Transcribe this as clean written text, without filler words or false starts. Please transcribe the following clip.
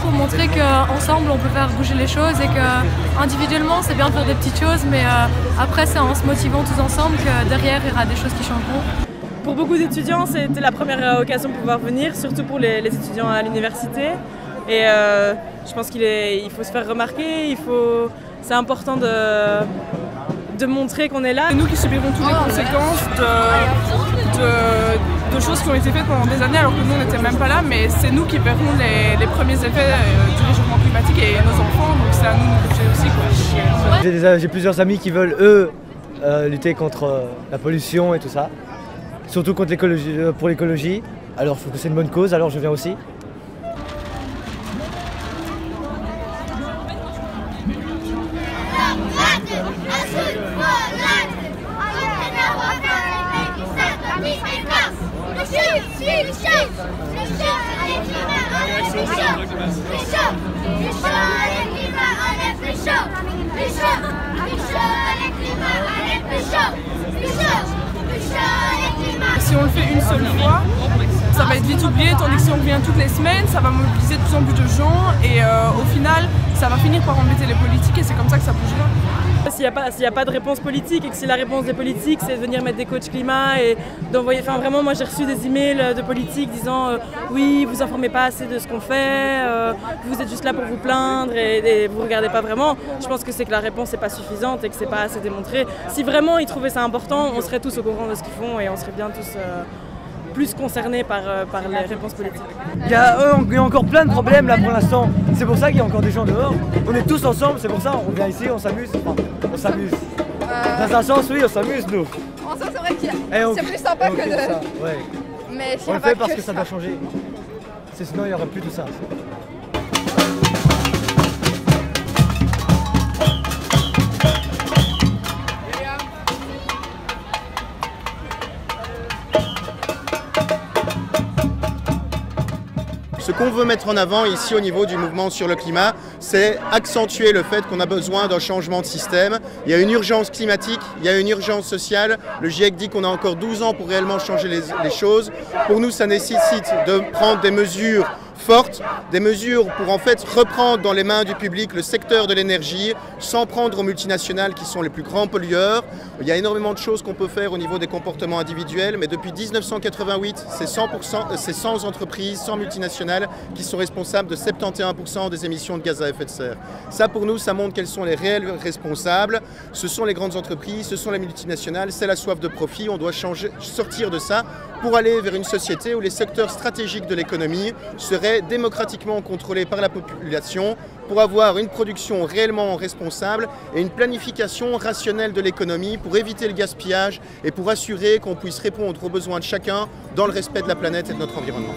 Pour montrer qu'ensemble on peut faire bouger les choses et qu'individuellement c'est bien de faire des petites choses, mais après c'est en se motivant tous ensemble que derrière il y aura des choses qui changeront. Pour beaucoup d'étudiants, c'était la première occasion de pouvoir venir, surtout pour les étudiants à l'université. Et je pense qu'il faut se faire remarquer, c'est important de montrer qu'on est là. C'est nous qui subirons toutes les conséquences de choses qui ont été faites pendant des années alors que nous on n'était même pas là, mais c'est nous qui verrons les premiers effets du réchauffement climatique et nos enfants, donc c'est à nous de nous bouger aussi, quoi. J'ai plusieurs amis qui veulent eux lutter contre la pollution et tout ça, surtout contre pour l'écologie, alors je trouve que c'est une bonne cause, alors je viens aussi. Si on le fait une seule fois, ça va être vite oublié, tandis que si on revient toutes les semaines, ça va mobiliser de plus en plus de gens et au final, ça va finir par embêter les politiques et c'est comme ça que ça bougera. S'il n'y a pas de réponse politique et que si la réponse des politiques c'est de venir mettre des coachs climat et d'envoyer, enfin vraiment moi j'ai reçu des emails de politiques disant oui vous informez pas assez de ce qu'on fait, vous êtes juste là pour vous plaindre et vous regardez pas vraiment. Je pense que c'est que la réponse n'est pas suffisante et que c'est pas assez démontré. Si vraiment ils trouvaient ça important, on serait tous au courant de ce qu'ils font et on serait bien tous plus concernés par les réponses politiques. Il y a encore plein de problèmes là pour l'instant, c'est pour ça qu'il y a encore des gens dehors. On est tous ensemble, c'est pour ça, on vient ici, on s'amuse. Enfin, on s'amuse. Dans un sens, oui, on s'amuse nous. En sens, c'est vrai que c'est plus sympa que de... Ça, ouais. Mais on le fait parce que ça doit changer. Sinon, il n'y aurait plus tout ça. Ce qu'on veut mettre en avant ici au niveau du mouvement sur le climat, c'est accentuer le fait qu'on a besoin d'un changement de système. Il y a une urgence climatique, il y a une urgence sociale. Le GIEC dit qu'on a encore 12 ans pour réellement changer les choses. Pour nous, ça nécessite de prendre des mesures fortes, des mesures pour en fait reprendre dans les mains du public le secteur de l'énergie, sans prendre aux multinationales qui sont les plus grands pollueurs. Il y a énormément de choses qu'on peut faire au niveau des comportements individuels, mais depuis 1988, c'est 100 entreprises, 100 multinationales qui sont responsables de 71% des émissions de gaz à effet de serre. Ça pour nous, ça montre quels sont les réels responsables. Ce sont les grandes entreprises, ce sont les multinationales, c'est la soif de profit. On doit sortir de ça pour aller vers une société où les secteurs stratégiques de l'économie seraient démocratiquement contrôlés par la population pour avoir une production réellement responsable et une planification rationnelle de l'économie pour éviter le gaspillage et pour assurer qu'on puisse répondre aux besoins de chacun dans le respect de la planète et de notre environnement.